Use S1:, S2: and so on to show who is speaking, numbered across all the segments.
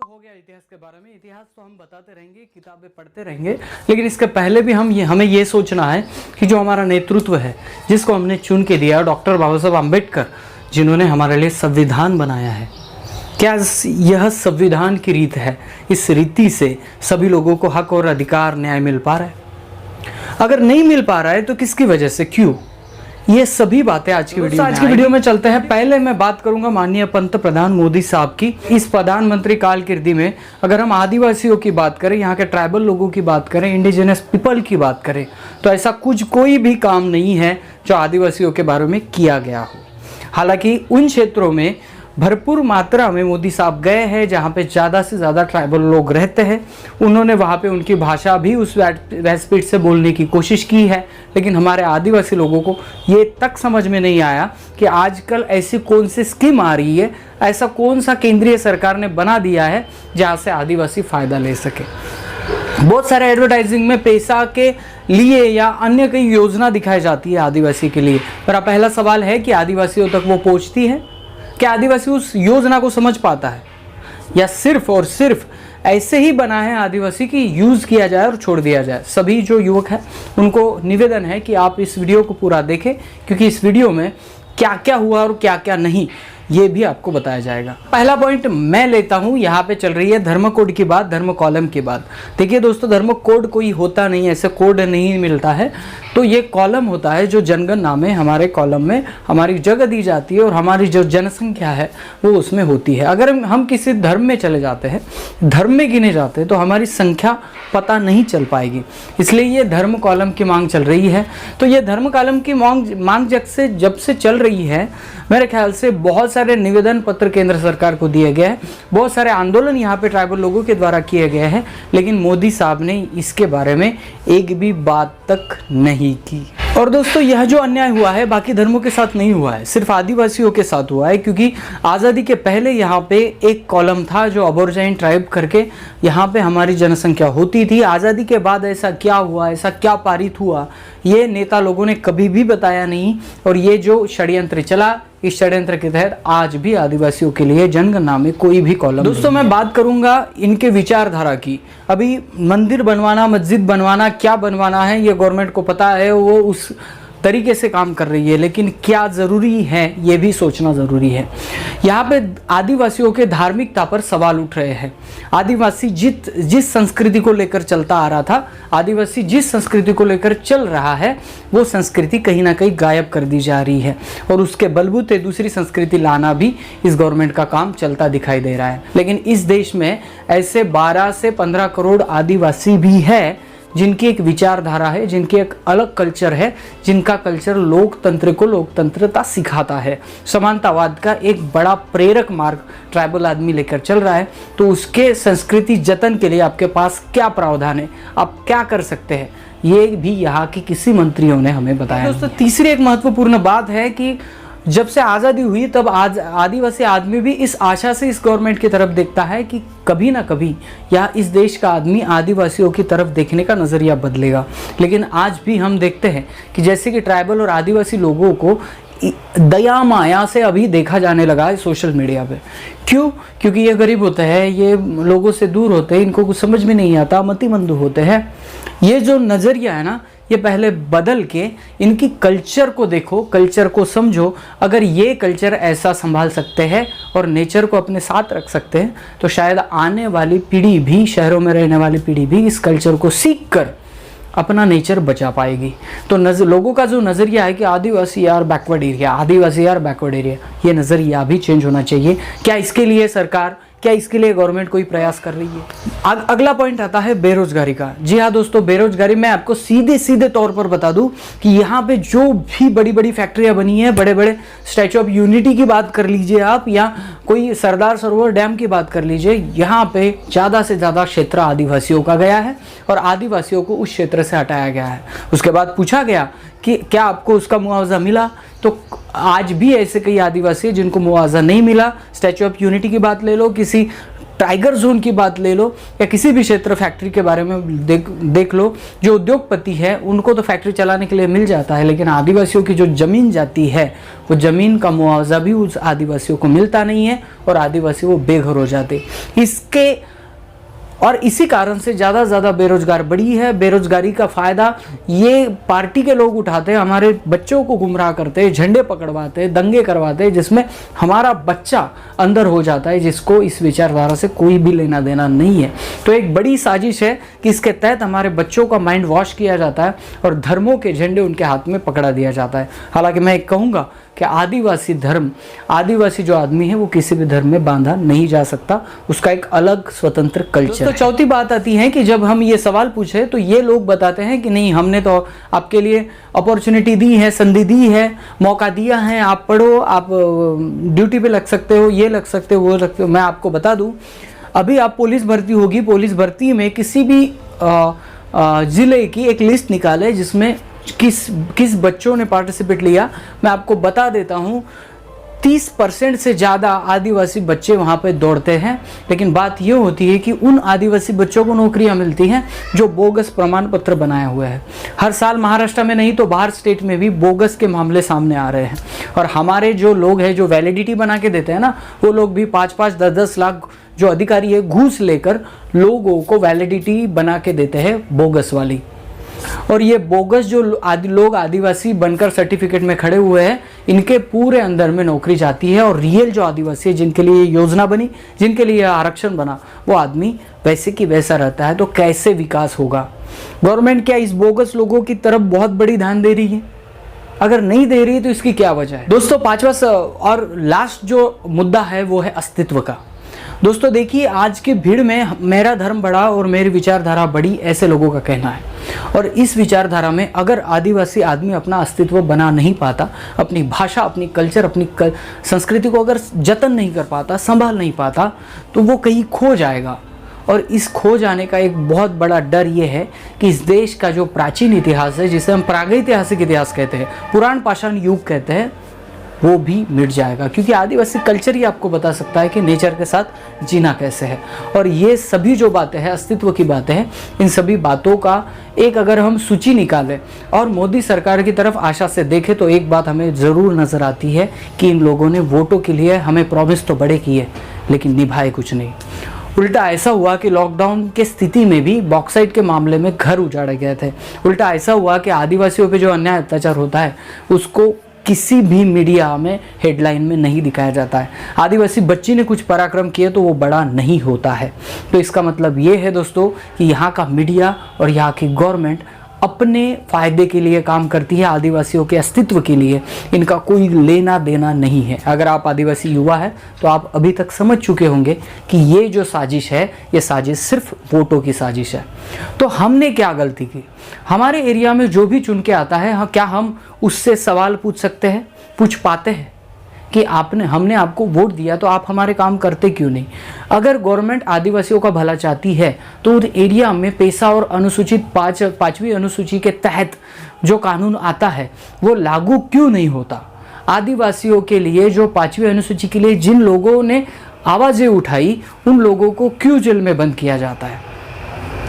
S1: हो गया इतिहास के बारे में। इतिहास तो हम बताते रहेंगे, किताबें पढ़ते रहेंगे, लेकिन इसके पहले भी हमें ये सोचना है कि जो हमारा नेतृत्व है, जिसको हमने चुन के दिया, डॉक्टर बाबा साहब अम्बेडकर, जिन्होंने हमारे लिए संविधान बनाया है, क्या यह संविधान की रीत है? इस रीति से सभी लोगों को हक और अधिकार, न्याय मिल पा रहा है? अगर नहीं मिल पा रहा है तो किसकी वजह से, क्यों? ये सभी बातें आज की वीडियो में चलते हैं। पहले मैं बात करूंगा माननीय पंतप्रधान मोदी साहब की। इस प्रधानमंत्री कारकिर्दी में अगर हम आदिवासियों की बात करें, यहाँ के ट्राइबल लोगों की बात करें, इंडिजिनस पीपल की बात करें, तो ऐसा कोई भी काम नहीं है जो आदिवासियों के बारे में किया गया हो। हालांकि उन क्षेत्रों में भरपूर मात्रा में मोदी साहब गए हैं जहाँ पे ज़्यादा से ज़्यादा ट्राइबल लोग रहते हैं। उन्होंने वहाँ पे उनकी भाषा भी उस रेस्पेक्ट से बोलने की कोशिश की है, लेकिन हमारे आदिवासी लोगों को ये तक समझ में नहीं आया कि आजकल ऐसी कौन सी स्कीम आ रही है, ऐसा कौन सा केंद्रीय सरकार ने बना दिया है जहाँ से आदिवासी फ़ायदा ले सके। बहुत सारे एडवर्टाइजिंग में पैसा के लिए या अन्य कई योजना दिखाई जाती है आदिवासी के लिए। मेरा पहला सवाल है कि आदिवासियों तक वो पहुँचती है? क्या आदिवासी उस योजना को समझ पाता है, या सिर्फ और सिर्फ ऐसे ही बना है आदिवासी की यूज़ किया जाए और छोड़ दिया जाए? सभी जो युवक हैं उनको निवेदन है कि आप इस वीडियो को पूरा देखें, क्योंकि इस वीडियो में क्या क्या हुआ और क्या क्या नहीं, ये भी आपको बताया जाएगा। पहला पॉइंट मैं लेता हूँ, यहाँ पे चल रही है धर्म कोड की बात, धर्म कॉलम की बात। देखिए दोस्तों, धर्म कोड कोई होता नहीं, ऐसे कोड नहीं मिलता है, तो ये कॉलम होता है जो जनगणना में, हमारे कॉलम में हमारी जगह दी जाती है और हमारी जो जनसंख्या है वो उसमें होती है। अगर हम किसी धर्म में चले जाते हैं, धर्म में गिने जाते हैं, तो हमारी संख्या पता नहीं चल पाएगी। इसलिए ये धर्म कॉलम की मांग चल रही है। तो ये धर्म कॉलम की मांग जब से चल रही है, मेरे ख्याल से बहुत सारे निवेदन पत्र केंद्र सरकार को दिए गए हैं, बहुत सारे आंदोलन यहाँ पे ट्राइबल लोगों के द्वारा किए गए हैं, लेकिन मोदी साहब ने इसके बारे में एक भी बात तक नहीं की। और दोस्तों, यह जो अन्याय हुआ है बाकी धर्मों के साथ नहीं हुआ है, सिर्फ आदिवासियों के साथ हुआ है। क्योंकि आज़ादी के पहले यहाँ पे एक कॉलम था जो अबोरिजिन ट्राइब करके यहाँ पे हमारी जनसंख्या होती थी। आज़ादी के बाद ऐसा क्या हुआ, ऐसा क्या पारित हुआ, ये नेता लोगों ने कभी भी बताया नहीं। और ये जो षड्यंत्र चला, इस षड्यंत्र के तहत आज भी आदिवासियों के लिए जनगणना में कोई भी कॉलम। दोस्तों, मैं बात करूंगा इनके विचारधारा की। अभी मंदिर बनवाना, मस्जिद बनवाना, क्या बनवाना है ये गवर्नमेंट को पता है, वो उस तरीके से काम कर रही है, लेकिन क्या ज़रूरी है ये भी सोचना ज़रूरी है। यहाँ पे आदिवासियों के धार्मिकता पर सवाल उठ रहे हैं। आदिवासी जिस संस्कृति को लेकर चलता आ रहा था, आदिवासी जिस संस्कृति को लेकर चल रहा है, वो संस्कृति कहीं ना कहीं गायब कर दी जा रही है, और उसके बलबूते दूसरी संस्कृति लाना भी इस गवर्नमेंट का काम चलता दिखाई दे रहा है। लेकिन इस देश में ऐसे 12 से 15 करोड़ आदिवासी भी है जिनकी एक विचारधारा है, जिनकी एक अलग कल्चर है, जिनका कल्चर लोकतंत्र को लोकतंत्रता सिखाता है। समानतावाद का एक बड़ा प्रेरक मार्ग ट्राइबल आदमी लेकर चल रहा है। तो उसके संस्कृति जतन के लिए आपके पास क्या प्रावधान है, आप क्या कर सकते हैं, ये भी यहाँ की किसी मंत्रियों ने हमें बताया। दोस्तों, तीसरी एक महत्वपूर्ण बात है कि जब से आज़ादी हुई तब आज आदिवासी आदमी भी इस आशा से इस गवर्नमेंट की तरफ देखता है कि कभी ना कभी या इस देश का आदमी आदिवासियों की तरफ देखने का नज़रिया बदलेगा। लेकिन आज भी हम देखते हैं कि जैसे कि ट्राइबल और आदिवासी लोगों को दया माया से अभी देखा जाने लगा है सोशल मीडिया पे। क्यों? क्योंकि ये गरीब होते हैं, ये लोगों से दूर होते हैं, इनको कुछ समझ में नहीं आता, मतिमंद होते हैं। ये जो नज़रिया है ना, ये पहले बदल के इनकी कल्चर को देखो, कल्चर को समझो। अगर ये कल्चर ऐसा संभाल सकते हैं और नेचर को अपने साथ रख सकते हैं, तो शायद आने वाली पीढ़ी भी, शहरों में रहने वाली पीढ़ी भी इस कल्चर को सीख कर अपना नेचर बचा पाएगी। तो लोगों का जो नज़रिया है कि आदिवासी यार बैकवर्ड एरिया, आदिवासी यार बैकवर्ड एरिया, ये नज़रिया भी चेंज होना चाहिए। क्या इसके लिए सरकार, क्या इसके लिए गवर्नमेंट कोई प्रयास कर रही है? अगला पॉइंट आता है बेरोजगारी का। जी हाँ दोस्तों, बेरोजगारी मैं आपको सीधे तौर पर बता दूं कि यहाँ पे जो भी बड़ी बड़ी फैक्ट्रियाँ बनी हैं, बड़े बड़े स्टैचू ऑफ यूनिटी की बात कर लीजिए आप, या कोई सरदार सरोवर डैम की बात कर लीजिए, यहाँ पे ज़्यादा से ज़्यादा क्षेत्र आदिवासियों का गया है और आदिवासियों को उस क्षेत्र से हटाया गया है। उसके बाद पूछा गया कि क्या आपको उसका मुआवजा मिला, तो आज भी ऐसे कई आदिवासी जिनको मुआवजा नहीं मिला। स्टैचू ऑफ यूनिटी की बात ले लो, किसी टाइगर जोन की बात ले लो या किसी भी क्षेत्र फैक्ट्री के बारे में देख लो, जो उद्योगपति है उनको तो फैक्ट्री चलाने के लिए मिल जाता है, लेकिन आदिवासियों की जो ज़मीन जाती है वो ज़मीन का मुआवजा भी उस आदिवासियों को मिलता नहीं है और आदिवासी वो बेघर हो जाते। इसी कारण से ज़्यादा से ज़्यादा बेरोजगार बढ़ी है। बेरोजगारी का फ़ायदा ये पार्टी के लोग उठाते हैं, हमारे बच्चों को गुमराह करते हैं, झंडे पकड़वाते हैं, दंगे करवाते हैं, जिसमें हमारा बच्चा अंदर हो जाता है, जिसको इस विचारधारा से कोई भी लेना देना नहीं है। तो एक बड़ी साजिश है कि इसके तहत हमारे बच्चों का माइंड वॉश किया जाता है और धर्मों के झंडे उनके हाथ में पकड़ा दिया जाता है। हालांकि मैं एक कहूँगा कि आदिवासी धर्म, आदिवासी जो आदमी है वो किसी भी धर्म में बांधा नहीं जा सकता, उसका एक अलग स्वतंत्र कल्चर। तो चौथी बात आती है कि जब हम ये सवाल पूछे तो ये लोग बताते हैं कि नहीं, हमने तो आपके लिए अपॉर्चुनिटी दी है, संधि दी है, मौका दिया है, आप पढ़ो, आप ड्यूटी पे लग सकते हो, ये लग सकते हो, वो लग सकते हो। मैं आपको बता दूं, अभी आप पुलिस भर्ती होगी, पुलिस भर्ती में किसी भी ज़िले की एक लिस्ट निकाले जिसमें किस बच्चों ने पार्टिसिपेट लिया। मैं आपको बता देता हूँ 30% से ज़्यादा आदिवासी बच्चे वहाँ पे दौड़ते हैं, लेकिन बात ये होती है कि उन आदिवासी बच्चों को नौकरियाँ मिलती हैं जो बोगस प्रमाण पत्र बनाए हुए हैं। हर साल महाराष्ट्र में नहीं तो बाहर स्टेट में भी बोगस के मामले सामने आ रहे हैं और हमारे जो लोग हैं जो वैलिडिटी बना के देते हैं ना, वो लोग भी 5-5, 10-10 लाख जो अधिकारी है घूस लेकर लोगों को वैलिडिटी बना के देते हैं बोगस वाली। और ये बोगस जो लोग आदिवासी बनकर सर्टिफिकेट में खड़े हुए हैं, इनके पूरे अंदर में नौकरी जाती है और रियल जो आदिवासी है, जिनके लिए योजना बनी, जिनके लिए आरक्षण बना, वो आदमी वैसे की वैसा रहता है। तो कैसे विकास होगा? गवर्नमेंट क्या इस बोगस लोगों की तरफ बहुत बड़ी ध्यान दे रही है? अगर नहीं दे रही है तो इसकी क्या वजह है? दोस्तों, पांचवा और लास्ट जो मुद्दा है वो है अस्तित्व का। दोस्तों देखिए, आज की भीड़ में मेरा धर्म बड़ा और मेरी विचारधारा बड़ी, ऐसे लोगों का कहना है। और इस विचारधारा में अगर आदिवासी आदमी अपना अस्तित्व बना नहीं पाता, अपनी भाषा, अपनी कल्चर, अपनी संस्कृति को अगर जतन नहीं कर पाता, संभाल नहीं पाता, तो वो कहीं खो जाएगा। और इस खो जाने का एक बहुत बड़ा डर ये है कि इस देश का जो प्राचीन इतिहास है, जिसे हम प्रागैतिहासिक इतिहास कहते हैं, पुराण पाषाण युग कहते हैं, वो भी मिट जाएगा। क्योंकि आदिवासी कल्चर ही आपको बता सकता है कि नेचर के साथ जीना कैसे है। और ये सभी जो बातें हैं, अस्तित्व की बातें हैं, इन सभी बातों का एक अगर हम सूची निकालें और मोदी सरकार की तरफ आशा से देखें तो एक बात हमें ज़रूर नज़र आती है कि इन लोगों ने वोटों के लिए हमें प्रॉमिस तो बड़े किए, लेकिन निभाए कुछ नहीं। उल्टा ऐसा हुआ कि लॉकडाउन के स्थिति में भी बॉक्साइट के मामले में घर उजाड़े गए थे। उल्टा ऐसा हुआ कि आदिवासियों पे जो अन्याय अत्याचार होता है उसको किसी भी मीडिया में हेडलाइन में नहीं दिखाया जाता है। आदिवासी बच्ची ने कुछ पराक्रम किए तो वो बड़ा नहीं होता है। तो इसका मतलब ये है दोस्तों कि यहाँ का मीडिया और यहाँ की गवर्नमेंट अपने फ़ायदे के लिए काम करती है, आदिवासियों के अस्तित्व के लिए इनका कोई लेना देना नहीं है। अगर आप आदिवासी युवा है तो आप अभी तक समझ चुके होंगे कि ये जो साजिश है, ये साजिश सिर्फ वोटों की साजिश है। तो हमने क्या गलती की? हमारे एरिया में जो भी चुन के आता है, क्या हम उससे सवाल पूछ सकते हैं, पूछ पाते हैं कि हमने आपको वोट दिया तो आप हमारे काम करते क्यों नहीं? अगर गवर्नमेंट आदिवासियों का भला चाहती है तो उस एरिया में पैसा और अनुसूचित 5वीं अनुसूची के तहत जो कानून आता है वो लागू क्यों नहीं होता? आदिवासियों के लिए जो 5वीं अनुसूची के लिए जिन लोगों ने आवाज़ें उठाई, उन लोगों को क्यों जेल में बंद किया जाता है?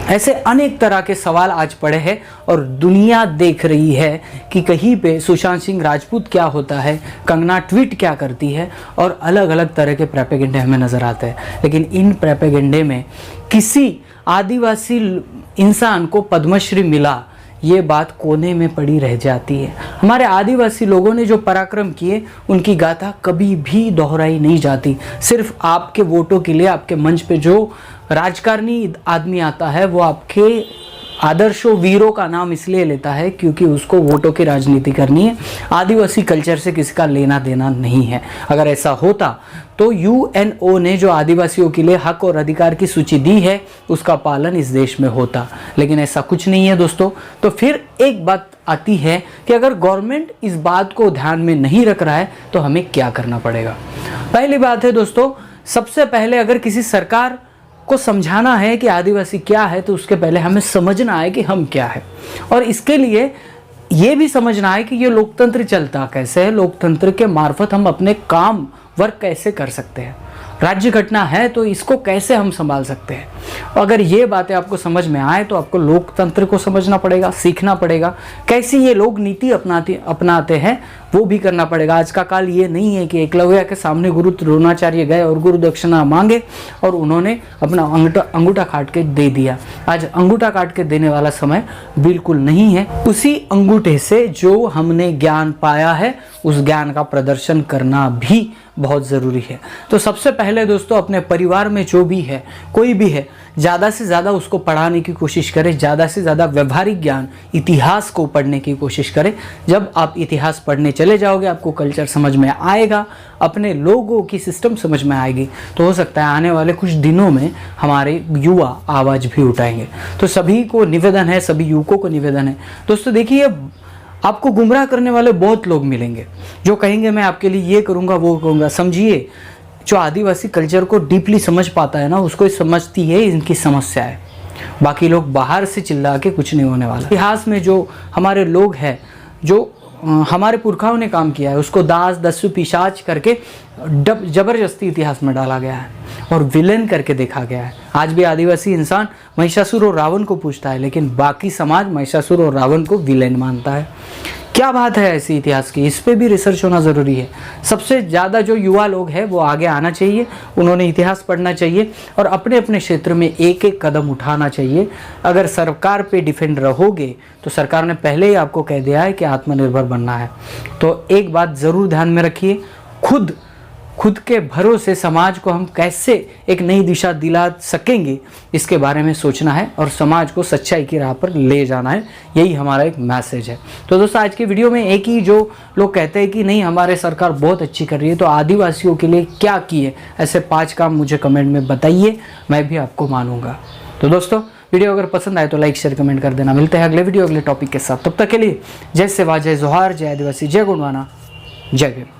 S1: ऐसे अनेक तरह के सवाल आज पड़े हैं और दुनिया देख रही है कि कहीं पे सुशांत सिंह राजपूत क्या होता है, कंगना ट्वीट क्या करती है और अलग अलग तरह के प्रोपेगेंडे हमें नज़र आते हैं। लेकिन इन प्रोपेगेंडे में किसी आदिवासी इंसान को पद्मश्री मिला, ये बात कोने में पड़ी रह जाती है। हमारे आदिवासी लोगों ने जो पराक्रम किए उनकी गाथा कभी भी दोहराई नहीं जाती। सिर्फ आपके वोटों के लिए आपके मंच पे जो राजकारणी आदमी आता है वो आपके आदर्शों वीरों का नाम इसलिए लेता है क्योंकि उसको वोटों की राजनीति करनी है। आदिवासी कल्चर से किसी का लेना देना नहीं है। अगर ऐसा होता तो यूएनओ ने जो आदिवासियों के लिए हक और अधिकार की सूची दी है उसका पालन इस देश में होता, लेकिन ऐसा कुछ नहीं है दोस्तों। तो फिर एक बात आती है कि अगर गवर्नमेंट इस बात को ध्यान में नहीं रख रहा है तो हमें क्या करना पड़ेगा? पहली बात है दोस्तों, सबसे पहले अगर किसी सरकार को समझाना है कि आदिवासी क्या है तो उसके पहले हमें समझना है कि हम क्या है। और इसके लिए ये भी समझना है कि ये लोकतंत्र चलता कैसे है, लोकतंत्र के मार्फत हम अपने काम वर्क कैसे कर सकते हैं। राज्य घटना है तो इसको कैसे हम संभाल सकते हैं। अगर ये बातें आपको समझ में आए तो आपको लोकतंत्र को समझना पड़ेगा, सीखना पड़ेगा, कैसी ये लोग नीति अपनाते हैं वो भी करना पड़ेगा। आज का काल ये नहीं है कि एकलव्य के सामने गुरु द्रोणाचार्य गए और गुरु दक्षिणा मांगे और उन्होंने अपना अंगूठा काट के दे दिया। आज अंगूठा काट के देने वाला समय बिल्कुल नहीं है। उसी अंगूठे से जो हमने ज्ञान पाया है उस ज्ञान का प्रदर्शन करना भी बहुत ज़रूरी है। तो सबसे पहले दोस्तों अपने परिवार में जो भी है, कोई भी है, ज़्यादा से ज़्यादा उसको पढ़ाने की कोशिश करें, ज़्यादा से ज़्यादा व्यवहारिक ज्ञान, इतिहास को पढ़ने की कोशिश करें। जब आप इतिहास पढ़ने चले जाओगे आपको कल्चर समझ में आएगा, अपने लोगों की सिस्टम समझ में आएगी, तो हो सकता है आने वाले कुछ दिनों में हमारे युवा आवाज़ भी उठाएंगे। तो सभी को निवेदन है, सभी युवकों को निवेदन है दोस्तों, देखिए आपको गुमराह करने वाले बहुत लोग मिलेंगे जो कहेंगे मैं आपके लिए ये करूँगा वो करूँगा। समझिए, जो आदिवासी कल्चर को डीपली समझ पाता है ना, उसको समझती है इनकी समस्या है। बाकी लोग बाहर से चिल्ला के कुछ नहीं होने वाला। इतिहास में जो हमारे लोग हैं, जो हमारे पुरखाओं ने काम किया है, उसको दास दस्यु पिशाच करके जबरदस्ती इतिहास में डाला गया है और विलेन करके देखा गया है। आज भी आदिवासी इंसान महिषासुर और रावण को पूछता है, लेकिन बाकी समाज महिषासुर और रावण को विलेन मानता है। क्या बात है ऐसी इतिहास की, इस पे भी रिसर्च होना ज़रूरी है। सबसे ज़्यादा जो युवा लोग हैं वो आगे आना चाहिए, उन्होंने इतिहास पढ़ना चाहिए और अपने अपने क्षेत्र में एक एक कदम उठाना चाहिए। अगर सरकार पे डिफेंड रहोगे तो सरकार ने पहले ही आपको कह दिया है कि आत्मनिर्भर बनना है। तो एक बात ज़रूर ध्यान में रखिए, खुद के भरोसे समाज को हम कैसे एक नई दिशा दिला सकेंगे इसके बारे में सोचना है और समाज को सच्चाई की राह पर ले जाना है। यही हमारा एक मैसेज है। तो दोस्तों आज की वीडियो में एक ही जो लोग कहते हैं कि नहीं हमारे सरकार बहुत अच्छी कर रही है, तो आदिवासियों के लिए क्या किए, ऐसे 5 काम मुझे कमेंट में बताइए, मैं भी आपको मानूंगा। तो दोस्तों वीडियो अगर पसंद आए तो लाइक शेयर कमेंट कर देना। मिलते हैं अगले वीडियो अगले टॉपिक के साथ। तब तक के लिए जय सेवा, जय जोहार, जय आदिवासी, जय गुणवाना, जय भीम।